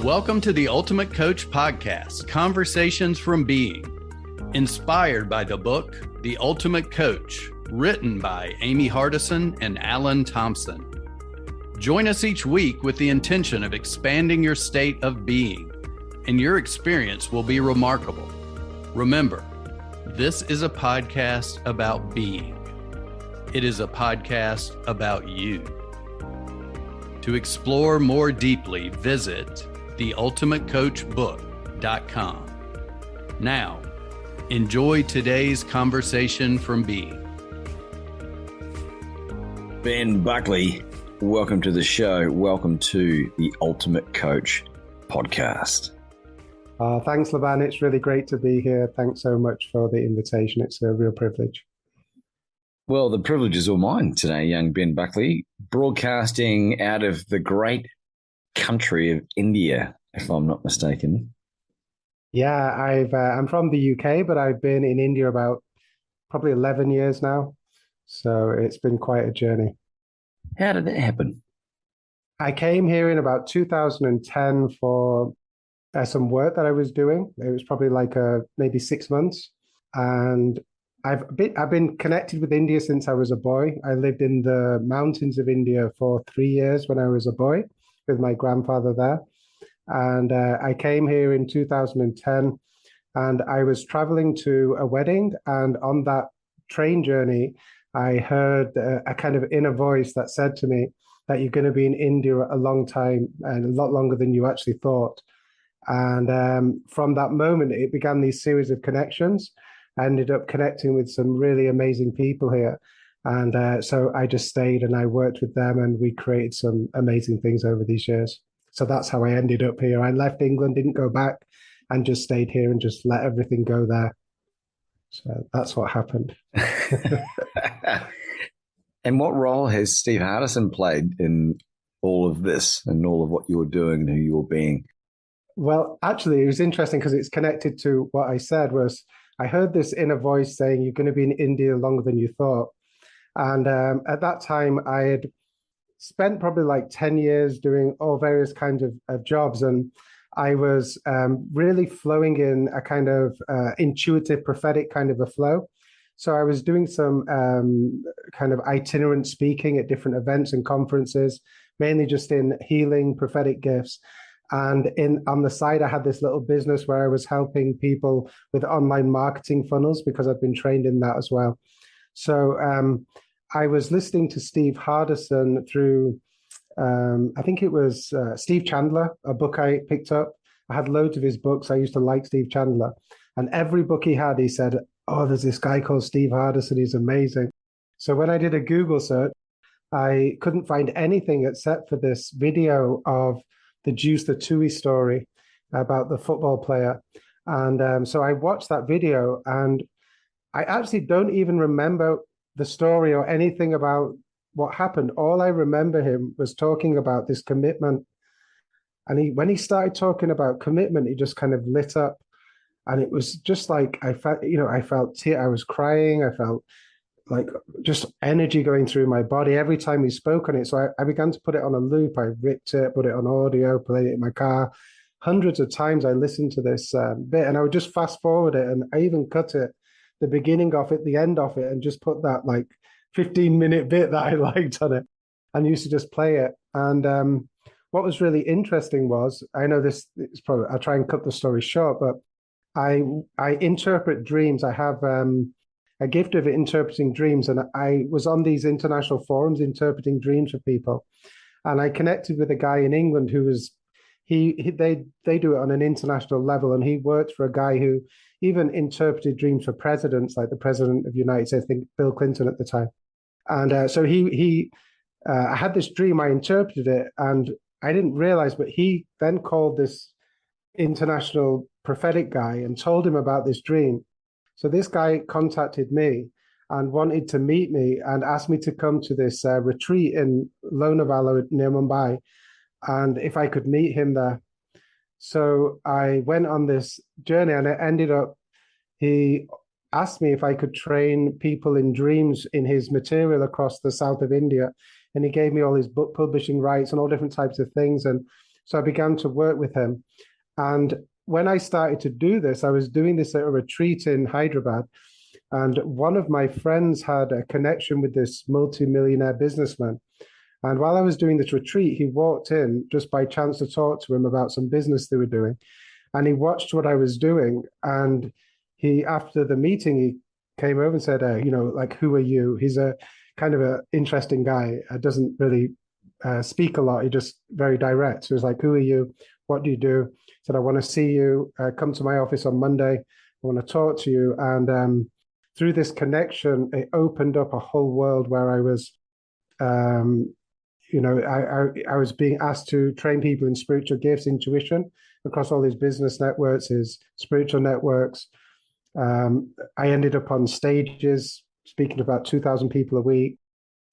Welcome to the Ultimate Coach Podcast, Conversations from Being, inspired by the book, The Ultimate Coach, written by Amy Hardison and Alan Thompson. Join us each week with the intention of expanding your state of being, and your experience will be remarkable. Remember, this is a podcast about being. It is a podcast about you. To explore more deeply, visit theultimatecoachbook.com. Now, enjoy today's conversation from being. Ben Buckley, welcome to the show. Welcome to the Ultimate Coach Podcast. Thanks, Laban. It's really great to be here. Thanks so much for the invitation. It's a real privilege. Well, the privilege is all mine today, young Ben Buckley, broadcasting out of the great country of India, if I'm not mistaken. Yeah, I'm from the UK, but I've been in India about probably 11 years now. So it's been quite a journey. How did that happen? I came here in about 2010 for some work that I was doing. It was probably like maybe 6 months. And I've been connected with India since I was a boy. I lived in the mountains of India for 3 years when I was a boy with my grandfather there. And I came here in 2010 and I was traveling to a wedding. And on that train journey, I heard a kind of inner voice that said to me that you're going to be in India a long time and a lot longer than you actually thought. And from that moment, it began these series of connections. I ended up connecting with some really amazing people here. And so I just stayed and I worked with them and we created some amazing things over these years. So that's how I ended up here. I left England, didn't go back, and just stayed here and just let everything go there. So that's what happened. And what role has Steve Hardison played in all of this and all of what you were doing and who you were being? Well, actually, it was interesting because it's connected to what I said was I heard this inner voice saying, you're going to be in India longer than you thought. And at that time, I had spent probably like 10 years doing all various kinds of jobs. And I was really flowing in a kind of intuitive, prophetic kind of a flow. So I was doing some kind of itinerant speaking at different events and conferences, mainly just in healing, prophetic gifts. And on the side, I had this little business where I was helping people with online marketing funnels because I've been trained in that as well. So I was listening to Steve Hardison through, I think it was Steve Chandler, a book I picked up. I had loads of his books. I used to like Steve Chandler. And every book he had, he said, oh, there's this guy called Steve Hardison. He's amazing. So when I did a Google search, I couldn't find anything except for this video of the Juice the Tui story about the football player. And so I watched that video and I actually don't even remember the story or anything about what happened. All I remember him was talking about this commitment. And when he started talking about commitment, he just kind of lit up. And it was just like, I felt I was crying. I felt like just energy going through my body every time he spoke on it. So I began to put it on a loop. I ripped it, put it on audio, played it in my car. Hundreds of times I listened to this bit and I would just fast forward it. And I even cut it, the beginning of it, the end of it, and just put that like 15-minute bit that I liked on it and used to just play it. And what was really interesting was, I know this is probably, I'll try and cut the story short, but I interpret dreams. I have a gift of interpreting dreams. And I was on these international forums interpreting dreams for people. And I connected with a guy in England who was, they do it on an international level. And he worked for a guy who even interpreted dreams for presidents, like the president of the United States, I think Bill Clinton at the time. And so I had this dream, I interpreted it, and I didn't realize, but he then called this international prophetic guy and told him about this dream. So this guy contacted me and wanted to meet me and asked me to come to this retreat in Lonavala near Mumbai, and if I could meet him there. So I went on this journey and it ended up, he asked me if I could train people in dreams in his material across the south of India. And he gave me all his book publishing rights and all different types of things. And So I began to work with him. And when I started to do this, I was doing this at a retreat in Hyderabad. And one of my friends had a connection with this multimillionaire businessman. And while I was doing this retreat, he walked in just by chance to talk to him about some business they were doing. And he watched what I was doing. And he, after the meeting, he came over and said, like, who are you? He's a kind of an interesting guy. Doesn't really speak a lot. He's just very direct. So he was like, who are you? What do you do? He said, I want to see you. Come to my office on Monday. I want to talk to you. And through this connection, it opened up a whole world where I was, I was being asked to train people in spiritual gifts, intuition, across all his business networks, his spiritual networks. I ended up on stages speaking to about 2,000 people a week.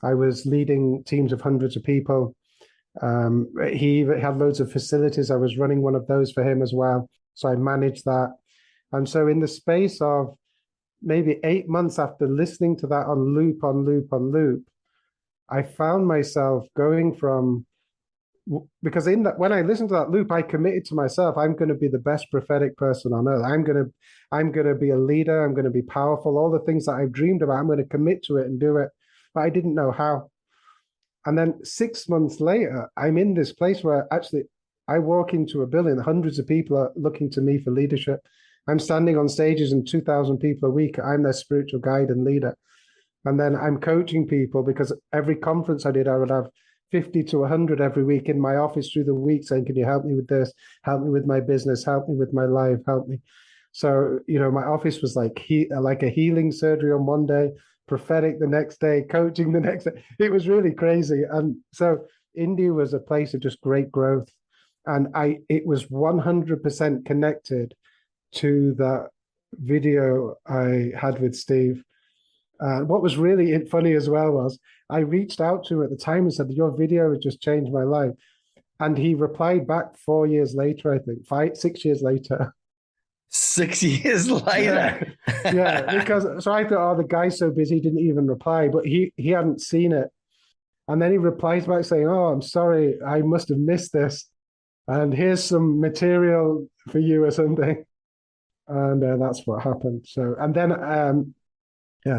I was leading teams of hundreds of people. He had loads of facilities. I was running one of those for him as well. So I managed that. And so in the space of maybe 8 months after listening to that on loop, I found myself going from, because in that, when I listened to that loop, I committed to myself, I'm going to be the best prophetic person on earth. I'm going to be a leader. I'm going to be powerful. All the things that I've dreamed about, I'm going to commit to it and do it. But I didn't know how. And then 6 months later, I'm in this place where actually I walk into a building, hundreds of people are looking to me for leadership. I'm standing on stages and 2,000 people a week. I'm their spiritual guide and leader. And then I'm coaching people, because every conference I did, I would have 50 to 100 every week in my office through the week saying, can you help me with this? Help me with my business, help me with my life, help me. So, my office was like a healing surgery on one day, prophetic the next day, coaching the next day. It was really crazy. And so India was a place of just great growth. And it was 100% connected to that video I had with Steve. What was really funny as well was I reached out to him at the time and said, your video has just changed my life. And he replied back 4 years later, I think, 6 years later. 6 years later. Yeah, because so I thought, the guy's so busy, he didn't even reply, but he hadn't seen it. And then he replies back saying, oh, I'm sorry, I must have missed this. And here's some material for you or something. And that's what happened. So, and then,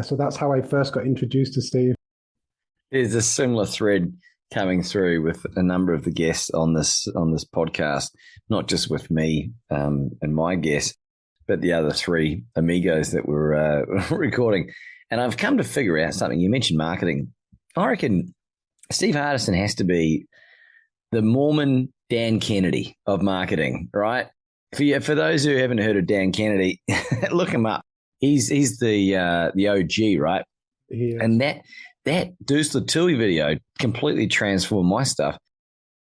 so that's how I first got introduced to Steve. There's a similar thread coming through with a number of the guests on this podcast, not just with me and my guests, but the other three amigos that were recording. And I've come to figure out something. You mentioned marketing. I reckon Steve Hardison has to be the Mormon Dan Kennedy of marketing, right? For those who haven't heard of Dan Kennedy, look him up. He's the OG, right? Yeah. And that Deuce Latuli video completely transformed my stuff,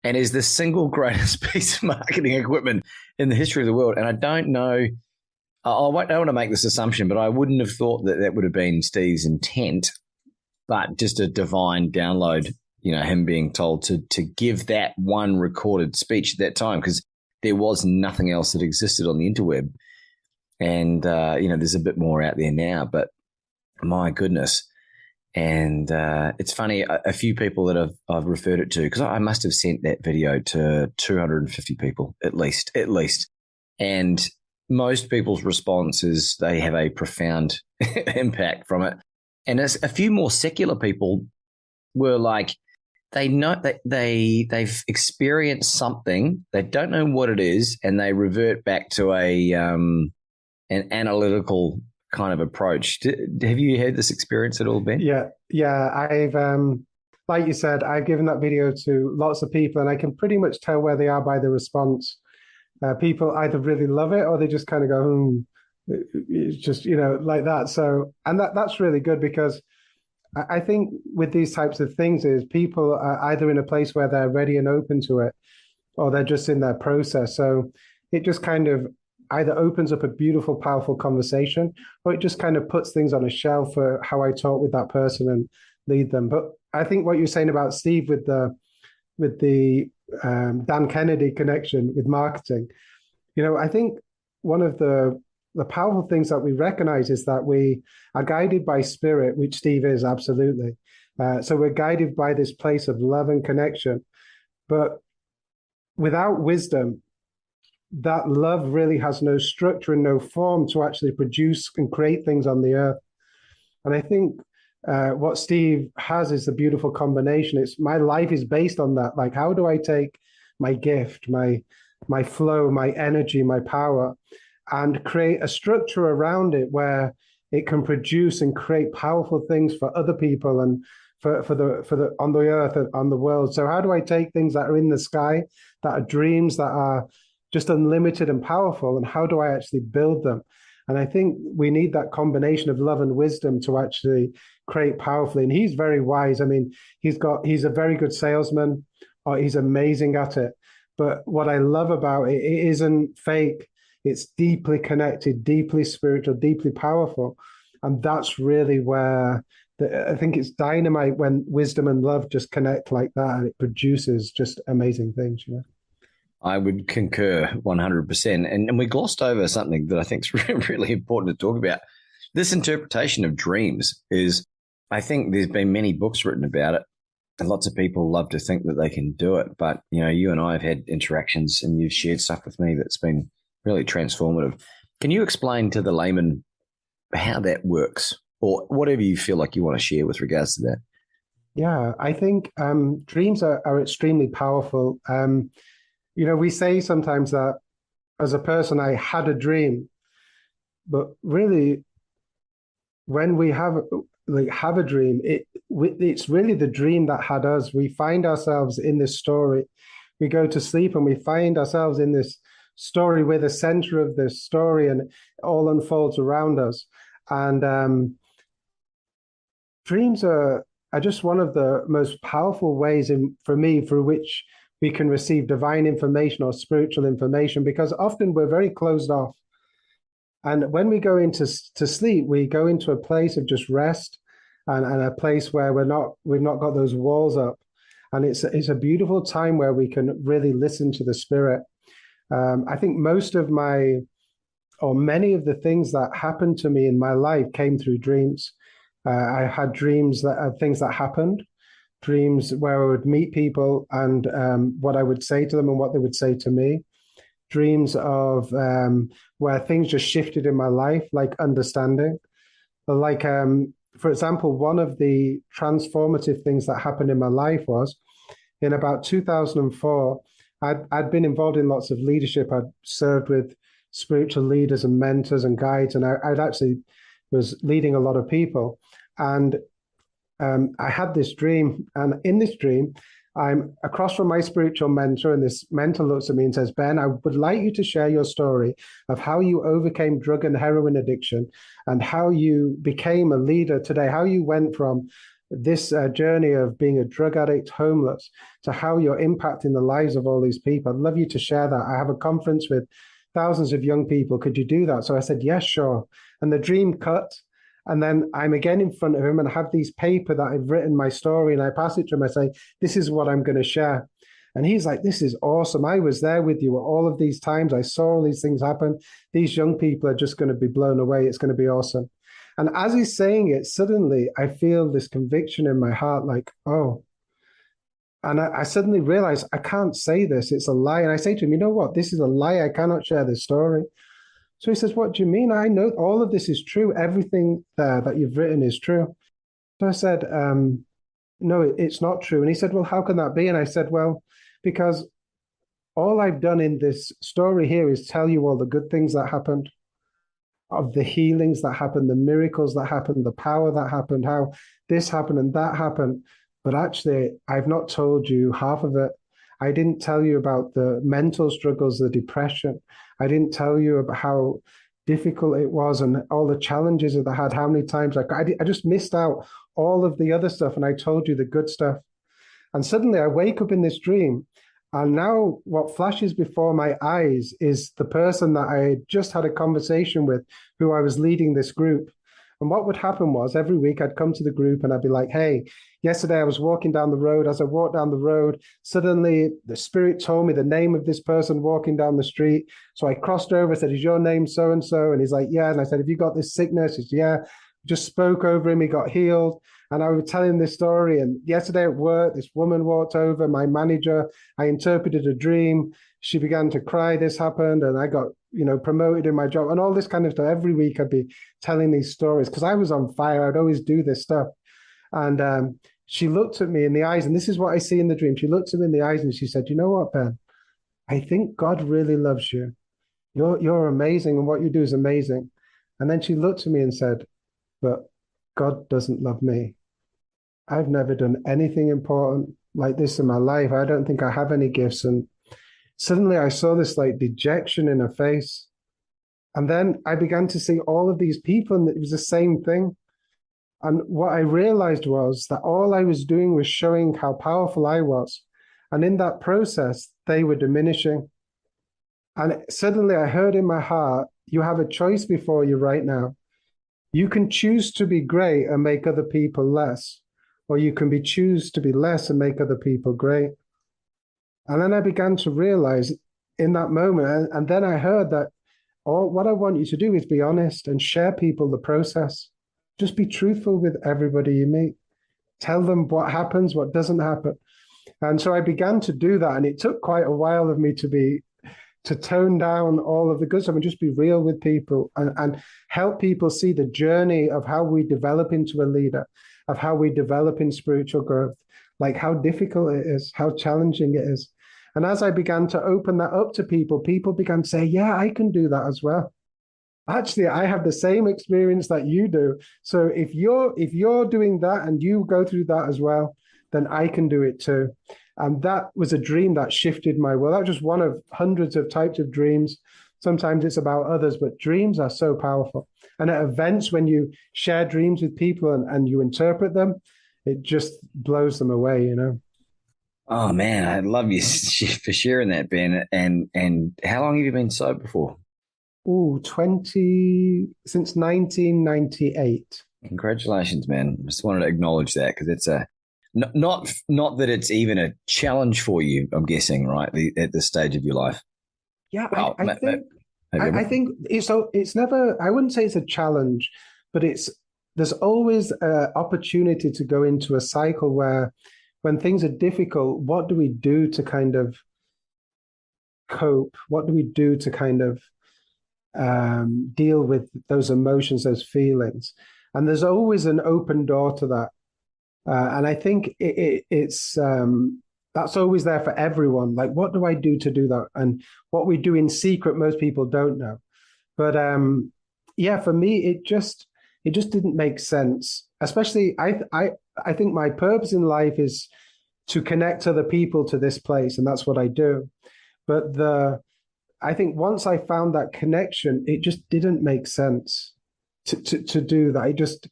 and is the single greatest piece of marketing equipment in the history of the world. And I don't know, I don't want to make this assumption, but I wouldn't have thought that would have been Steve's intent, but just a divine download, him being told to give that one recorded speech at that time, because there was nothing else that existed on the interweb. And, there's a bit more out there now, but my goodness. And it's funny, a few people that I've referred it to, because I must have sent that video to 250 people at least. And most people's response is they have a profound impact from it. And a few more secular people were like, they know that they've experienced something, they don't know what it is, and they revert back to an analytical kind of approach. Have you had this experience at all, Ben? Yeah. I've, like you said, I've given that video to lots of people, and I can pretty much tell where they are by the response. People either really love it, or they just kind of go, it's just, like that. So, and that's really good, because I think with these types of things is people are either in a place where they're ready and open to it, or they're just in their process. So it just kind of either opens up a beautiful, powerful conversation, or it just kind of puts things on a shelf for how I talk with that person and lead them. But I think what you're saying about Steve with the Dan Kennedy connection with marketing, I think one of the powerful things that we recognize is that we are guided by spirit, which Steve is absolutely. So we're guided by this place of love and connection. But without wisdom, that love really has no structure and no form to actually produce and create things on the earth. And I think what Steve has is the beautiful combination. It's my life is based on that. Like, how do I take my gift, my flow, my energy, my power, and create a structure around it where it can produce and create powerful things for other people and for the on the earth and on the world. So how do I take things that are in the sky, that are dreams, that are just unlimited and powerful, and how do I actually build them? And I think we need that combination of love and wisdom to actually create powerfully. And he's very wise. I mean, he's a very good salesman. He's amazing at it. But what I love about it, it isn't fake. It's deeply connected, deeply spiritual, deeply powerful. And that's really where I think it's dynamite when wisdom and love just connect like that, and it produces just amazing things, you know. I would concur 100%. And we glossed over something that I think is really important to talk about. This interpretation of dreams is, I think there's been many books written about it, and lots of people love to think that they can do it. But, you know, you and I have had interactions and you've shared stuff with me that's been really transformative. Can you explain to the layman how that works, or whatever you feel like you want to share with regards to that? Yeah, I think dreams are extremely powerful. You know, we say sometimes that as a person, I had a dream, but really, when we have a dream, it's really the dream that had us. We find ourselves in this story. We go to sleep and we find ourselves in this story. We're the center of this story, and it all unfolds around us. And dreams are just one of the most powerful ways for me through which we can receive divine information or spiritual information, because often we're very closed off. And when we go into sleep, we go into a place of just rest and a place where we've not got those walls up. And it's a beautiful time where we can really listen to the spirit. I think many of the things that happened to me in my life came through dreams. I had dreams that things that happened, dreams where I would meet people and what I would say to them and what they would say to me. Dreams of where things just shifted in my life, like understanding. Like, for example, one of the transformative things that happened in my life was in about 2004, I'd been involved in lots of leadership. I'd served with spiritual leaders and mentors and guides, and I'd actually was leading a lot of people. And I had this dream, and in this dream, I'm across from my spiritual mentor, and this mentor looks at me and says, Ben, I would like you to share your story of how you overcame drug and heroin addiction and how you became a leader today, how you went from this journey of being a drug addict, homeless, to how you're impacting the lives of all these people. I'd love you to share that. I have a conference with thousands of young people. Could you do that? So I said, yes, sure. And the dream cut. And then I'm again in front of him and I have these paper that I've written my story, and I pass it to him. I say, this is what I'm going to share. And he's like, this is awesome. I was there with you at all of these times. I saw all these things happen. These young people are just going to be blown away. It's going to be awesome. And as he's saying it, suddenly I feel this conviction in my heart, like, oh. And I suddenly realize I can't say this. It's a lie. And I say to him, you know what? This is a lie. I cannot share this story. So he says, what do you mean? I know all of this is true. Everything there that you've written is true. So I said, no, it's not true. And he said, well, how can that be? And I said, well, because all I've done in this story here is tell you all the good things that happened, of the healings that happened, the miracles that happened, the power that happened, how this happened and that happened. But actually, I've not told you half of it. I didn't tell you about the mental struggles, the depression. I didn't tell you about how difficult it was and all the challenges that I had, how many times I just missed out all of the other stuff, and I told you the good stuff. And suddenly I wake up in this dream, and now what flashes before my eyes is the person that I just had a conversation with, who I was leading this group. And what would happen was every week I'd come to the group and I'd be like, hey, yesterday I was walking down the road. As I walked down the road, suddenly the spirit told me the name of this person walking down the street. So I crossed over, said, is your name so-and-so? And he's like, yeah. And I said, have you got this sickness? He said, yeah. just spoke over him. He got healed. And I was telling this story. And yesterday at work, this woman walked over, my manager. I interpreted a dream. She began to cry. This happened. And I got, promoted in my job and all this kind of stuff. Every week I'd be telling these stories because I was on fire. I'd always do this stuff. And she looked at me in the eyes. And this is what I see in the dream. She looked at me in the eyes and she said, "You know what, Ben? I think God really loves you. You're amazing. And what you do is amazing." And then she looked at me and said, "But God doesn't love me. I've never done anything important like this in my life. I don't think I have any gifts." And suddenly I saw this like dejection in her face. And then I began to see all of these people, and it was the same thing. And what I realized was that all I was doing was showing how powerful I was. And in that process, they were diminishing. And suddenly I heard in my heart, you have a choice before you right now. You can choose to be great and make other people less, or you can choose to be less and make other people great. And then I began to realize in that moment, and then I heard that what I want you to do is be honest and share people the process. Just be truthful with everybody you meet. Tell them what happens, what doesn't happen. And so I began to do that. And it took quite a while of me to tone down all of the good stuff and just be real with people and help people see the journey of how we develop into a leader, of how we develop in spiritual growth, like how difficult it is, how challenging it is. And as I began to open that up to people, people began to say, "Yeah, I can do that as well. Actually, I have the same experience that you do. So if you're doing that and you go through that as well, then I can do it too." And that was a dream that shifted my world. That was just one of hundreds of types of dreams. Sometimes it's about others, but dreams are so powerful. And at events, when you share dreams with people and you interpret them, it just blows them away, Oh man, I love you for sharing that, Ben. And how long have you been sober for? Since 1998. Congratulations, man. I just wanted to acknowledge that because it's not that it's even a challenge for you, I'm guessing, right? At this stage of your life. Yeah, well, I think it's never, I wouldn't say it's a challenge, but there's always an opportunity to go into a cycle where when things are difficult, what do we do to kind of cope? What do we do to kind of deal with those emotions, those feelings? And there's always an open door to that. And I think it's that's always there for everyone. Like, what do I do to do that? And what we do in secret, most people don't know. But for me, it just didn't make sense. Especially, I think my purpose in life is to connect other people to this place, and that's what I do. But I think once I found that connection, it just didn't make sense to do that. It just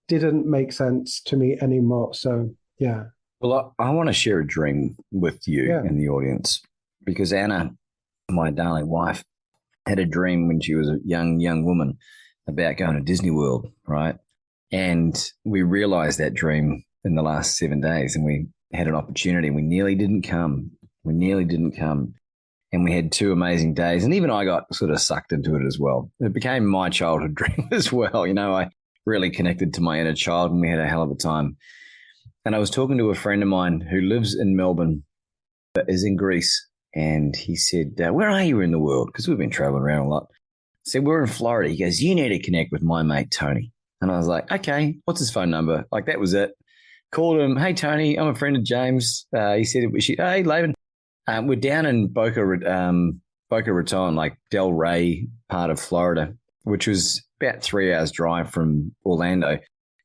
didn't make sense to me anymore. So, yeah. Well, I want to share a dream with you in the audience because Anna, my darling wife, had a dream when she was a young woman about going to Disney World, right? And we realized that dream in the last 7 days, and we had an opportunity. We nearly didn't come. And we had 2 amazing days. And even I got sort of sucked into it as well. It became my childhood dream as well. I really connected to my inner child, and we had a hell of a time. And I was talking to a friend of mine who lives in Melbourne, but is in Greece. And he said, "Where are you in the world?" Because we've been traveling around a lot. I said, "We're in Florida." He goes, "You need to connect with my mate, Tony." And I was like, "Okay, what's his phone number?" Like, that was it. Called him. "Hey, Tony, I'm a friend of James." He said, "Hey, Laban, we're down in Boca Raton, like Del Rey part of Florida, which was about 3 hours drive from Orlando.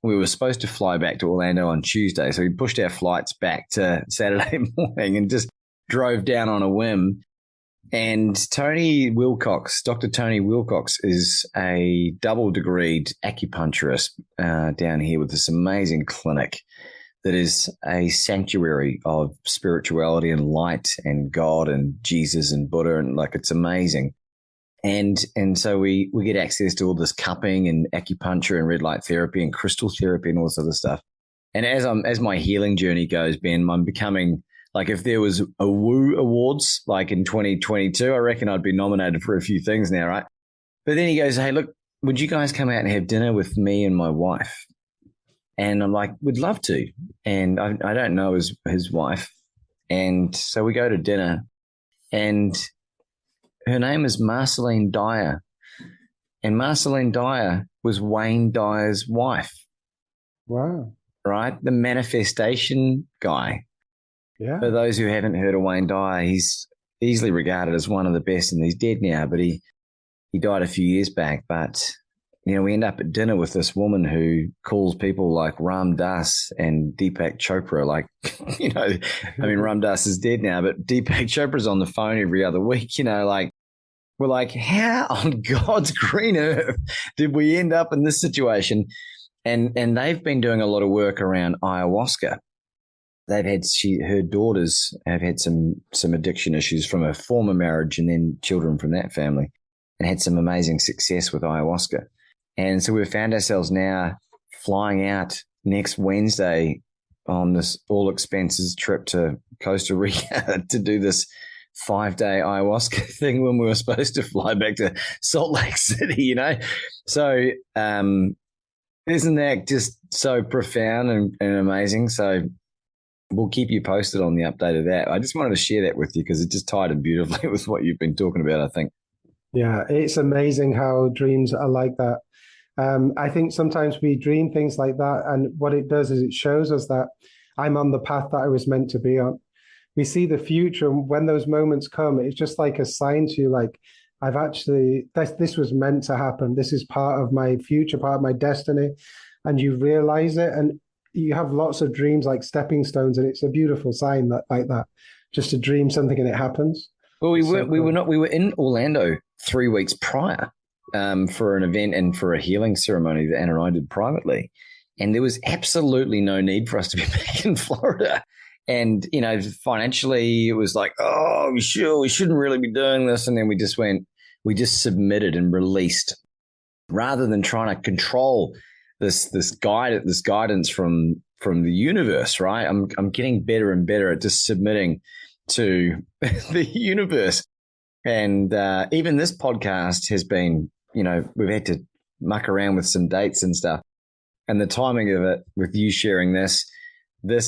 We were supposed to fly back to Orlando on Tuesday, so we pushed our flights back to Saturday morning and just drove down on a whim. And Tony Wilcox, Dr. Tony Wilcox, is a double-degreed acupuncturist down here with this amazing clinic that is a sanctuary of spirituality and light and God and Jesus and Buddha, and like, it's amazing. And so we get access to all this cupping and acupuncture and red light therapy and crystal therapy and all this other stuff. And as my healing journey goes, Ben, I'm becoming, like, if there was a Woo Awards like in 2022, I reckon I'd be nominated for a few things now, right? But then he goes, "Hey, look, would you guys come out and have dinner with me and my wife? And I'm like, would love to. And I don't know his wife. And so we go to dinner, and her name is Marceline Dyer. And Marceline Dyer was Wayne Dyer's wife. Wow. Right? The manifestation guy. Yeah. For those who haven't heard of Wayne Dyer, he's easily regarded as one of the best, and he's dead now, but he died a few years back. But, we end up at dinner with this woman who calls people like Ram Dass and Deepak Chopra, like, Ram Dass is dead now, but Deepak Chopra's on the phone every other week, we're like, how on God's green earth did we end up in this situation? And they've been doing a lot of work around ayahuasca. They've had her daughters have had some addiction issues from a former marriage, and then children from that family, and had some amazing success with ayahuasca. And so we've found ourselves now flying out next Wednesday on this all expenses trip to Costa Rica to do this 5-day ayahuasca thing when we were supposed to fly back to Salt Lake City, So isn't that just so profound and amazing? So we'll keep you posted on the update of that. I just wanted to share that with you because it just tied in beautifully with what you've been talking about, I think. Yeah, it's amazing how dreams are like that. I think sometimes we dream things like that, and what it does is it shows us that I'm on the path that I was meant to be on. We see the future, and when those moments come, it's just like a sign to you, like, I've actually, this was meant to happen. This is part of my future, part of my destiny. And you realize it, and you have lots of dreams like stepping stones, and it's a beautiful sign like that, just to dream something and it happens. Well, we were in Orlando 3 weeks prior for an event and for a healing ceremony that Anna and I did privately. And there was absolutely no need for us to be back in Florida. And, financially it was like, oh, we shouldn't really be doing this. And then we just submitted and released rather than trying to control this guidance from the universe, right? I'm getting better and better at just submitting to the universe. And even this podcast has been, we've had to muck around with some dates and stuff. And the timing of it with you sharing this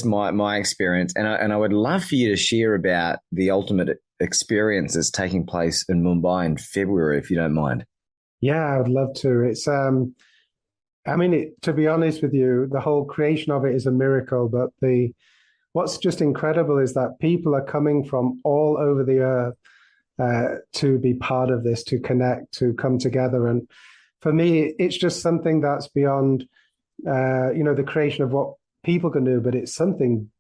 my experience, and I would love for you to share about the ultimate experience that's taking place in Mumbai in February, if you don't mind. Yeah, I would love to. It's to be honest with you, the whole creation of it is a miracle. But what's just incredible is that people are coming from all over the earth to be part of this, to connect, to come together. And for me, it's just something that's beyond, the creation of what people can do, but it's something,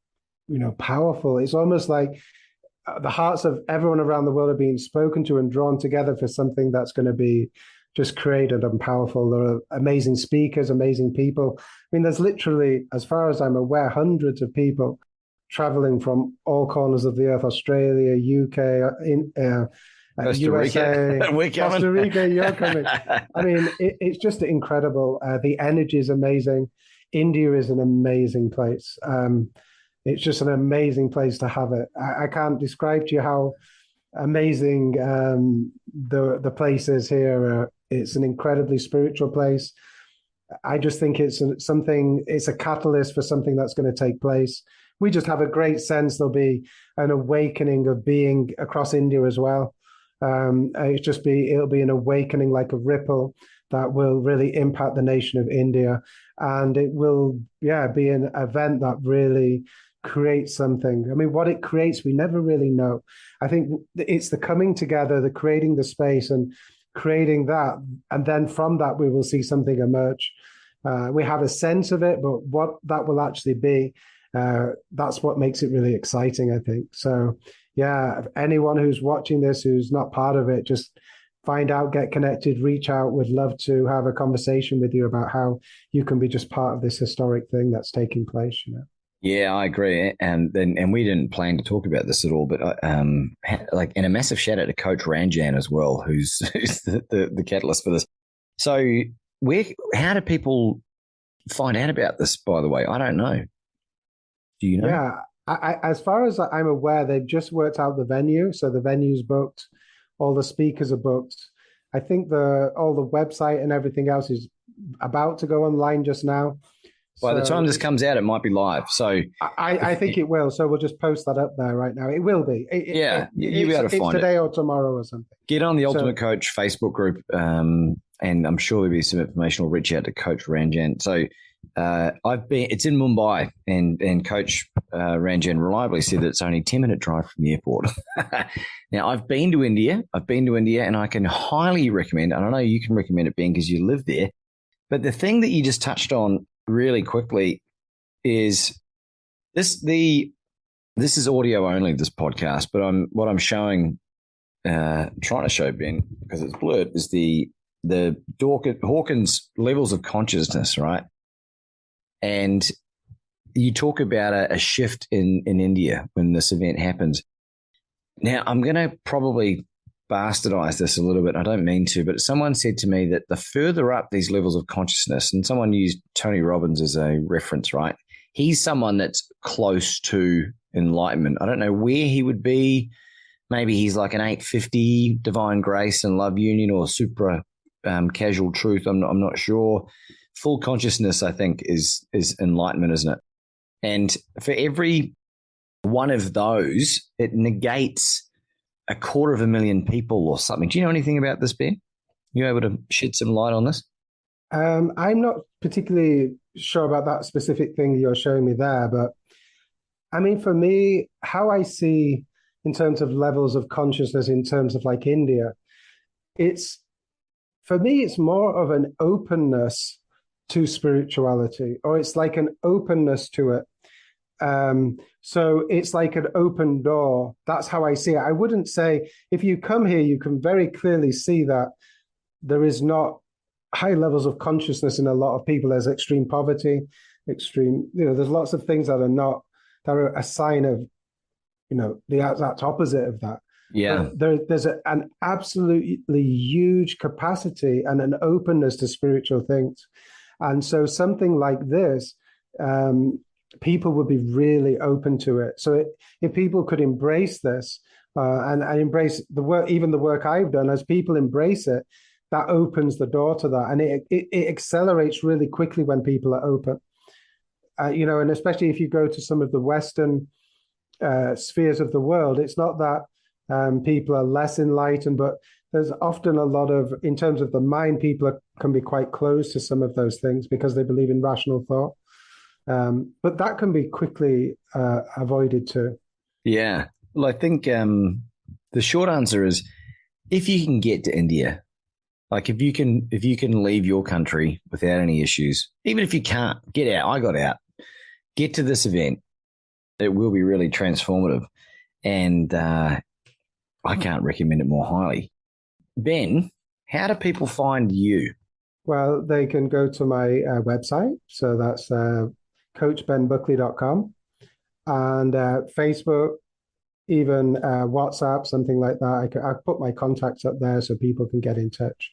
powerful. It's almost like the hearts of everyone around the world are being spoken to and drawn together for something that's going to be just created and powerful. There are amazing speakers, amazing people. There's literally, as far as I'm aware, hundreds of people traveling from all corners of the earth: Australia, UK, Costa USA, Rica. Costa Rica, you're coming. It's just incredible. The energy is amazing. India is an amazing place. It's just an amazing place to have it. I can't describe to you how amazing the place is here. It's an incredibly spiritual place. I just think it's a catalyst for something that's going to take place. We just have a great sense there'll be an awakening of being across India as well. It'll be an awakening like a ripple that will really impact the nation of India. And it will, be an event that really creates something. What it creates, we never really know. I think it's the coming together, the creating the space and creating that. And then from that, we will see something emerge. We have a sense of it, but what that will actually be, that's what makes it really exciting, I think. So, anyone who's watching this, who's not part of it, just find out, get connected, reach out. Would love to have a conversation with you about how you can be just part of this historic thing that's taking place, Yeah, I agree. And we didn't plan to talk about this at all, but and a massive shout out to Coach Ranjan as well, who's the catalyst for this. So how do people find out about this, by the way? I don't know. Do you know? Yeah, I as far as I'm aware, they've just worked out the venue. So the venue's booked. All the speakers are booked. I think all the website and everything else is about to go online just now. By the time this comes out, it might be live. So I think it will. So we'll just post that up there right now. It will be. You'll be able to find it today or tomorrow or something. Get on the Ultimate Coach Facebook group, and I'm sure there'll be some information. I'll reach out to Coach Ranjan. So it's in Mumbai, and Coach Ranjan reliably said that it's only a 10-minute drive from the airport. Now, I've been to India, and I can highly recommend, and I know you can recommend it, Ben, because you live there. But the thing that you just touched on really quickly is this is audio only, this podcast, but what I'm showing, trying to show Ben, because it's blurred, is the Hawkins levels of consciousness, right? And you talk about a shift in India when this event happens. Now, I'm going to probably bastardize this a little bit. I don't mean to, but someone said to me that the further up these levels of consciousness, and someone used Tony Robbins as a reference, right? He's someone that's close to enlightenment. I don't know where he would be. Maybe he's like an 850 divine grace and love union, or supra casual truth. I'm not sure. Full consciousness, I think, is enlightenment, isn't it? And for every one of those, it negates 250,000 people or something. Do you know anything about this, Ben? You able to shed some light on this? I'm not particularly sure about that specific thing you're showing me there, but I mean, for me, how I see in terms of levels of consciousness, in terms of like India, for me, it's more of an openness to spirituality, or it's like an openness to it. So it's like an open door. That's how I see it. I wouldn't say, if you come here, you can very clearly see that there is not high levels of consciousness in a lot of people. There's extreme poverty, there's lots of things that are a sign of, the exact opposite of that. Yeah. There's an absolutely huge capacity and an openness to spiritual things. And so something like this, people would be really open to it. So if people could embrace this and embrace the work, even the work I've done, as people embrace it, that opens the door to that. And it accelerates really quickly when people are open. And especially if you go to some of the Western spheres of the world, it's not that people are less enlightened, but there's often a lot of, in terms of the mind, people can be quite closed to some of those things because they believe in rational thought. But that can be quickly avoided too. Yeah. Well, I think the short answer is, if you can get to India, like if you can leave your country without any issues, even if you can't, get out. I got out. Get to this event. It will be really transformative. And I can't recommend it more highly. Ben, how do people find you? Well, they can go to my website. So that's coachbenbuckley.com, and Facebook, even WhatsApp, something like that. I put my contacts up there so people can get in touch.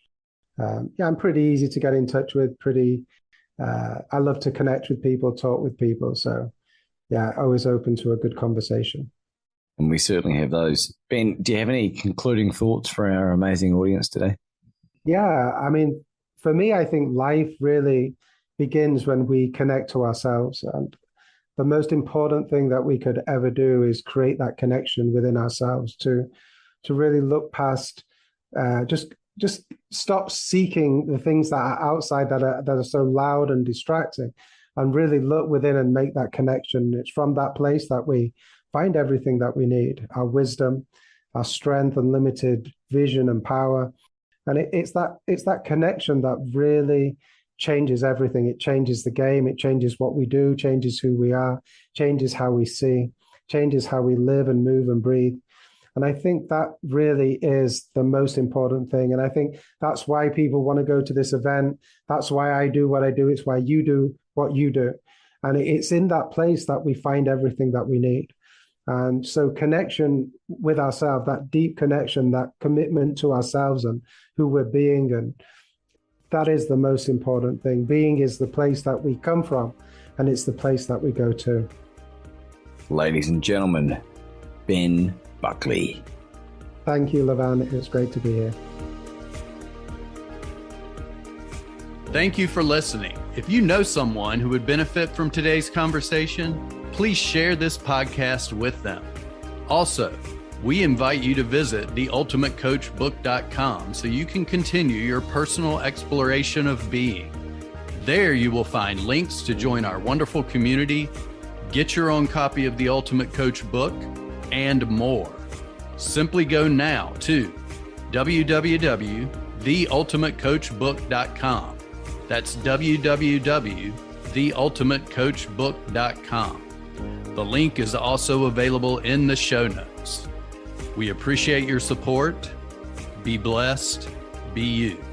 I'm pretty easy to get in touch with. I love to connect with people, talk with people. So always open to a good conversation. And we certainly have those. Ben, do you have any concluding thoughts for our amazing audience today? Yeah, I mean, for me, I think life really begins when we connect to ourselves. And the most important thing that we could ever do is create that connection within ourselves to really look past, just stop seeking the things that are outside that are so loud and distracting, and really look within and make that connection. It's from that place that we find everything that we need, our wisdom, our strength, unlimited vision and power. And it's that connection that really changes everything. It changes the game. It changes what we do, changes who we are, changes how we see, changes how we live and move and breathe. And I think that really is the most important thing. And I think that's why people want to go to this event. That's why I do what I do. It's why you do what you do. And it's in that place that we find everything that we need. And so connection with ourselves, that deep connection, that commitment to ourselves and who we're being, and that is the most important thing. Being is the place that we come from, and it's the place that we go to. Ladies and gentlemen, Ben Buckley. Thank you, Laban. It was great to be here. Thank you for listening. If you know someone who would benefit from today's conversation, please share this podcast with them. Also, we invite you to visit theultimatecoachbook.com so you can continue your personal exploration of being. There you will find links to join our wonderful community, get your own copy of the Ultimate Coach book, and more. Simply go now to www.theultimatecoachbook.com. That's www.theultimatecoachbook.com. The link is also available in the show notes. We appreciate your support. Be blessed. Be you.